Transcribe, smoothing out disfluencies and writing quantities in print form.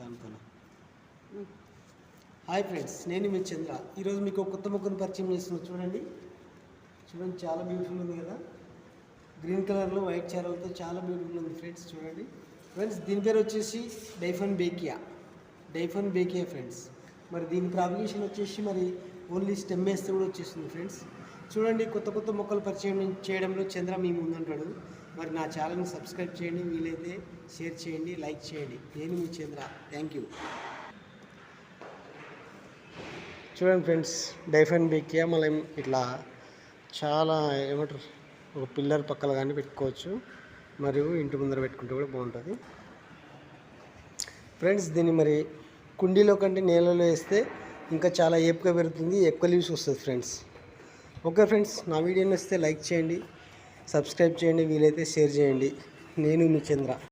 దానితోనే. Hi friends, నేను మీ చంద్ర. ఈరోజు మీకు ఒక కొత్త మొక్కను పరిచయం చేస్తున్నాను. చూడండి చాలా బ్యూటిఫుల్ ఉంది కదా. గ్రీన్ కలర్లో వైట్ చారలతో చాలా బ్యూటిఫుల్ ఉంది ఫ్రెండ్స్. చూడండి ఫ్రెండ్స్, దీని పేరు వచ్చేసి డైఫన్ బేకియా ఫ్రెండ్స్. మరి దీని ప్రాపగేషన్ వచ్చేసి మరి ఓన్లీ స్టెమ్ వేస్తే కూడా వచ్చేస్తుంది ఫ్రెండ్స్. చూడండి, కొత్త మొక్కలు పరిచయం చేయడంలో చంద్ర మీ ముందుంటాడు. మరి నా ఛానల్ని సబ్స్క్రైబ్ చేయండి, వీలైతే షేర్ చేయండి, లైక్ చేయండి. నేను మీ చంద్ర. Thank you. చూడండి ఫ్రెండ్స్, డైఫన్ బేకియా మళ్ళీ ఇట్లా చాలా ఏమంటారు, ఒక పిల్లర్ పక్కన కానీ పెట్టుకోవచ్చు, మరియు ఇంటి ముందర పెట్టుకుంటే కూడా బాగుంటుంది ఫ్రెండ్స్. దీన్ని మరి కుండీలో కంటే నేలలో వేస్తే ఇంకా చాలా ఏపుగా పెరుగుతుంది, ఎక్కువ లీవ్స్ వస్తుంది ఫ్రెండ్స్. ఓకే ఫ్రెండ్స్, నా వీడియోని వస్తే లైక్ చేయండి, సబ్స్క్రైబ్ చేయండి, వీలైతే షేర్ చేయండి. నేను మీ చంద్ర.